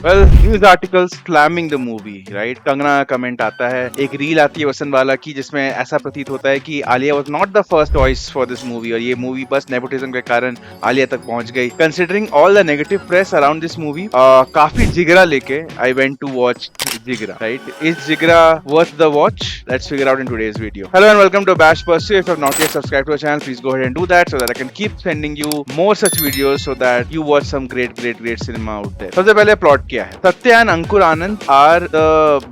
Well news article slamming the movie right. Kangana का comment आता है, एक रील आती है वसंतवाला की जिसमें ऐसा प्रतीत होता है कि Alia was not the first choice for this movie और ये मूवी बस नेपोटिज्म के कारण आलिया तक पहुंच गई। Considering all the negative press around this movie, काफी जिगरा लेके I went to watch Jigra, right? Is Jigra worth the watch? Let's figure out in today's video. Hello and welcome to Bash Pursuit. If you have not yet subscribed to our channel, please go ahead and do that so that I can keep sending you more such videos so that you watch some great cinema out there. सबसे पहले plot क्या है? Satya and Ankur Anand are the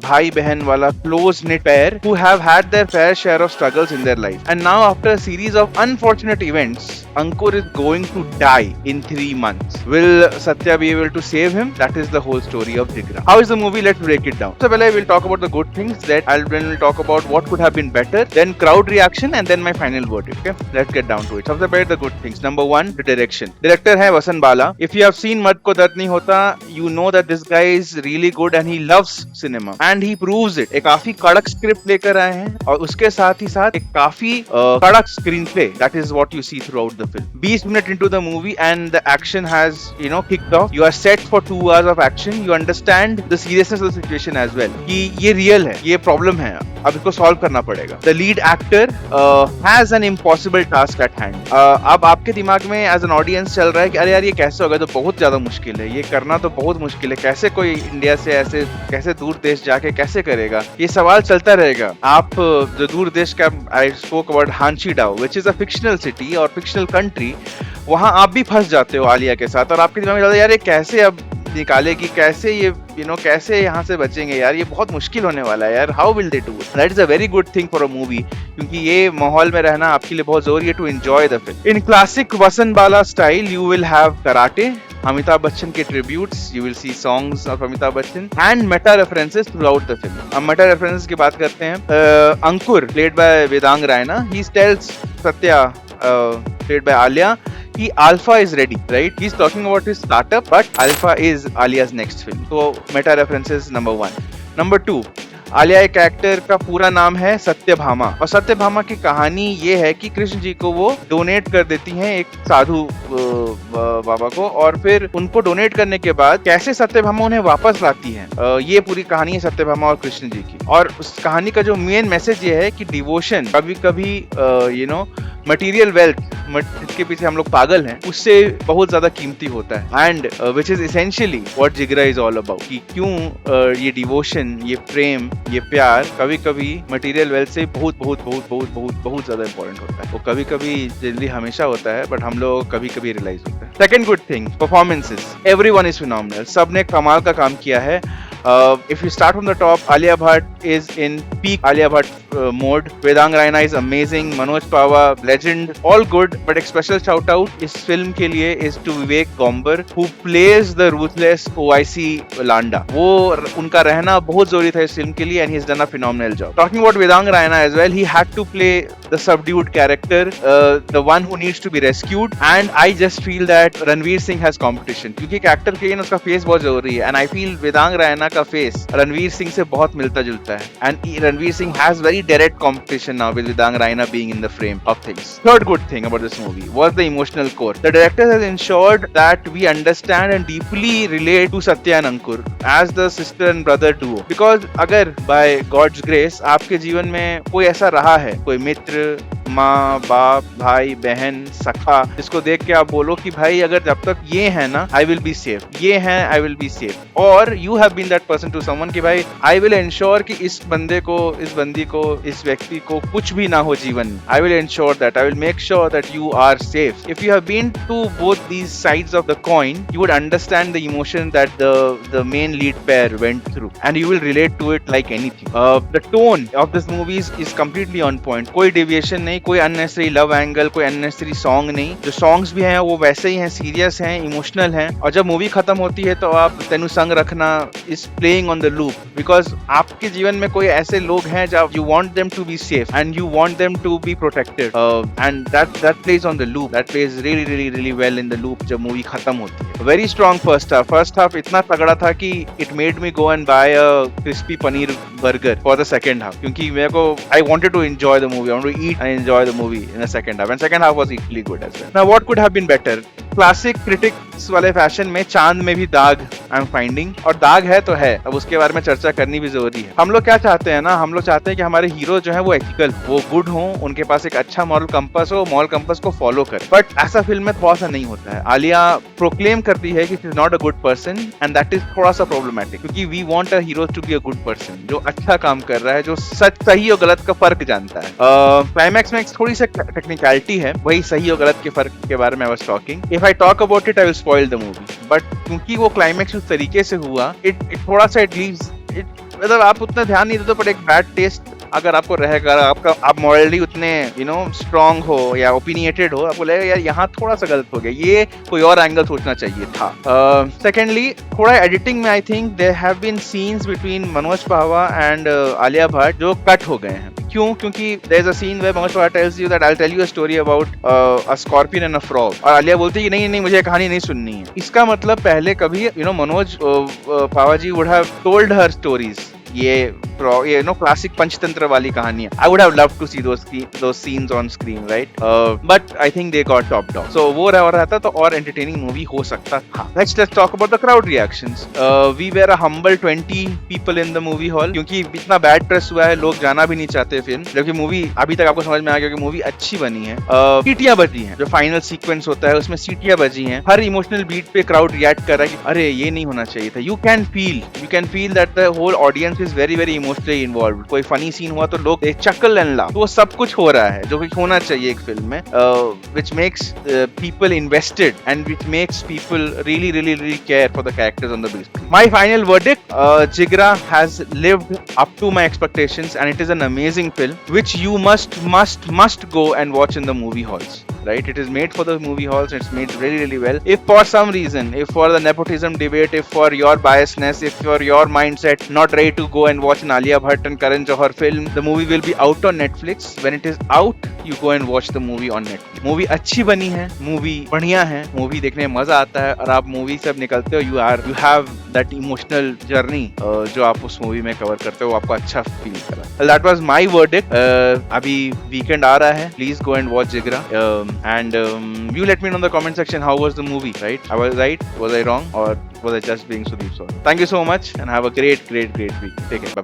भाई बहन वाला close knit pair who have had their fair share of struggles in their life. And now after a series of unfortunate events, Ankur is going to die in 3 months. Will Satya be able to save him? That is the whole story of Jigra. How is the movie? Let's break it down. So, well, we'll talk about the good things. Then we'll talk about what could have been better. Then crowd reaction, and then my final verdict. Okay, let's get down to it. सबसे पहले the good things. Number 1, the direction. Director है वसंत बाला. If you have seen मर्द को दर्द नहीं होता, you know that this guy is really good and he loves cinema and he proves it. एक काफी कड़क स्क्रिप्ट लेकर आए हैं और उसके साथ ही साथ एक काफी कड़क screen play. That is what you see throughout the film. 20 minutes into the movie and the action has kicked off. You are set for 2 hours of action. You understand the seriousness of the situation as well. कि ये real है, ये problem है, अब इसको solve करना पड़ेगा. The lead actor has an impossible task at hand. अब आपके दिमाग में as an audience चल रहा है कि अरे यार ये कैसे होगा, तो बहुत ज्यादा मुश्किल है, ये करना तो बहुत मुश्किल है, कैसे कोई इंडिया से ऐसे कैसे दूर देश जाके कैसे करेगा, ये सवाल चलता रहेगा. आप जो दूर देश का I spoke about Hanchi-Dao, which is a fictional city और fictional country, वहां आप भी फंस जाते हो आलिया के साथ और आपके दिमाग में चलता है यार ये कैसे अब निकालेगी, कैसे ये कैसे यहाँ से बचेंगे यार, ये बहुत मुश्किल होने वाला है यार. How will they do it? That is a very good thing for a movie, क्योंकि ये माहौल में रहना आपके लिए बहुत जरूरी है to enjoy the film. In classic Vasan Bala style you will have karate, Amitabh Bachchan के tributes, you will see songs of Amitabh Bachchan and meta references throughout the film. हम मेटा रेफरेंसेस की बात करते हैं. Ankur played by Vedang Raina, he tells Satya played by Alia, Alpha is ready, right? He's talking about his startup, but Alpha is Alia's next film. So meta references number 1. Number 2, Alia एक actor का पूरा नाम है सत्यभामा और सत्यभामा की कहानी ये है कि कृष्ण जी को वो डोनेट कर देती हैं एक साधु बाबा को और फिर उनको डोनेट करने के बाद कैसे सत्यभामा उन्हें वापस लाती हैं. ये पूरी कहानी है सत्यभामा और कृष्ण जी की. और उस कहानी का जो मेन मैसेज ये है कि डिवोशन कभी कभी मटेरियल वेल्थ इसके पीछे हम लोग पागल हैं, उससे बहुत ज्यादा कीमती होता है. And which is essentially what Jigra is all about, कि क्यों ये डिवोशन, ये प्रेम, ये प्यार कभी कभी मटेरियल वेल्थ से बहुत बहुत बहुत बहुत बहुत बहुत ज्यादा इंपॉर्टेंट होता है. वो कभी कभी जनरली हमेशा होता है, बट हम लोग कभी कभी रियलाइज होता है. Second good thing, performances. Everyone is phenomenal, सबने कमाल का काम किया है. If you start from the top, Alia Bhatt is in peak Alia Bhatt mode. Vedang Raina is amazing. Manoj Pava, legend, all good. But एक special shout out इस film के लिए is to Vivek Gombar, who plays the ruthless OIC Landa. वो उनका रहना बहुत जरूरी था इस फिल्म के लिए, and he's done a phenomenal job. Talking about Vedang Raina as well, he had to play the subdued character, the one who needs to be rescued. And I just feel that Ranveer Singh has competition, क्योंकि एक actor के लिए उसका face बहुत जरूरी है. And I feel Vedang Raina का face Ranveer Singh से बहुत मिलता जुलता है. And Ranveer Singh has very direct competition now with Vedang Raina being in the frame of things. Third good thing about this movie was the emotional core. The director has ensured that we understand and deeply relate to Satya and Ankur as the sister and brother duo. Because अगर by God's grace आपके जीवन में कोई ऐसा रहा है, कोई मित्र, माँ बाप, भाई बहन, सखा, जिसको देख के आप बोलो कि भाई अगर जब तक ये है ना आई विल बी सेफ, ये है आई विल बी सेफ, और you have been that person to someone कि भाई आई विल एंश्योर कि इस बंदे को, इस बंदी को, इस व्यक्ति को कुछ भी ना हो जीवन में. I will ensure that, I will make sure that you are safe. If you have been to both these sides of the coin, you would understand the emotion that the main lead pair went through and you will relate to it like anything. The tone of this movie is completely on point. कोई deviation नहीं, कोई unnecessary love angle, कोई unnecessary song नहीं. जो songs भी हैं वो वैसे ही हैं, सीरियस हैं, इमोशनल हैं. और जब मूवी खत्म होती है तो आप तेनु संग रखना is playing on the loop, because आपके जीवन में कोई ऐसे लोग हैं जब you want them to be safe and you want them to be protected, and that plays on the loop, that plays really really really well in the loop जब movie खत्म होती है. वेरी स्ट्रॉन्ग फर्स्ट हाफ इतना तगड़ा था कि it made me go and buy a crispy paneer burger for the second half, क्योंकि मेरे को I wanted to enjoy the movie, I wanted to eat and enjoy the movie in the second half, and second half was equally good as well. Now, what could have been better? Classic critics वाले fashion में चांद में भी दाग I am finding, और दाग है तो है, अब उसके बारे में चर्चा करनी भी जरूरी है। हम लोग क्या चाहते हैं ना, हम लोग चाहते हैं कि हमारे हीरो जो है वो एथिकल, वो गुड हो, उनके पास एक अच्छा मॉरल कंपास हो, मॉरल कंपास को फॉलो करे, बट ऐसा फिल्म में थोड़ा सा नहीं होता है। आलिया प्रोक्लेम करती है कि she is not a good person, and that is थोड़ा सा प्रॉब्लमैटिक, क्योंकि we want a hero to be a good person, जो अच्छा काम कर रहा है, जो सच सही और गलत का फर्क जानता है। क्लाइमैक्स में एक थोड़ी सी टेक्निकलिटी है, वही सही और गलत के फर्क के बारे में I was talking. If I talk about it I will spoil the movie, but क्योंकि वो क्लाइमैक्स उस तरीके से हुआ, इट थोड़ा सा इट लीव्स इट, मतलब आप उतना ध्यान नहीं देते, पर एक बैड टेस्ट अगर आपको रहेगा, आप मॉरली उतने स्ट्रांग हो या ओपिनियटेड हो, आपको लगेगा यार यहाँ थोड़ा सा गलत हो गया, ये कोई और एंगल सोचना चाहिए था। सेकेंडली, थोड़ा एडिटिंग में I think there have been scenes between Manoj Pawa and Alia Bhatt जो कट हो गए हैं। क्यों? क्योंकि there is a scene where Manoj Pawa tells you that I will tell you a story about a scorpion and a frog, और आलिया बोलती है कि नहीं नहीं, मुझे कहानी नहीं सुननी है। इसका मतलब पहले कभी Manoj Pahwa ji would have told her stories, ये क्लासिक पंचतंत्र वाली कहानी। I would have loved to see those scenes on screen, right? But I think they got topped off. So वो रहता तो और entertaining movie हो सकता था। Let's talk about the crowd reactions. We were a humble 20 people in the movie hall, क्योंकि इतना bad press हुआ है, लोग जाना भी नहीं चाहते फिल्म, जबकि मूवी अभी तक आपको समझ में आ गया कि मूवी अच्छी बनी है। सीटियां बजी हैं, जो फाइनल सीक्वेंस होता है उसमें सीटियां बजी हैं, हर इमोशनल बीट पे क्राउड रिएक्ट कर रहा है कि अरे ये नहीं होना चाहिए था। You can feel that the whole audience is very very emotionally involved. कोई फनी सीन हुआ तो लोग चकल एंड लाफ, तो वो सब कुछ हो रहा है जो कि होना चाहिए एक फिल्म में, which makes people invested and which makes people really care for the characters on the big screen. My final verdict, Jigra has lived up to my expectations and it is an amazing film which you must go and watch in the movie halls. Right, it is made for the movie halls. It's made really well. If for some reason, if for the nepotism debate, if for your biasness, if for your mindset not ready to go and watch an Alia Bhatt and Karan Johar film, the movie will be out on Netflix. When it is out, you go and watch the movie on Netflix. Movie अच्छी बनी है, movie बढ़िया है, movie देखने में मजा आता है, और आप movie से अब निकलते हो, you have that emotional journey जो आप उस movie में cover करते हो, आपको अच्छा feel करा। Well, that was my verdict. अभी weekend आ रहा है, please go and watch Jigra. And you let me know in the comment section how was the movie, right? I was right? Was I wrong? Or was I just being Sudeep Saurabh? Thank you so much and have a great week. Take care. Bye-bye.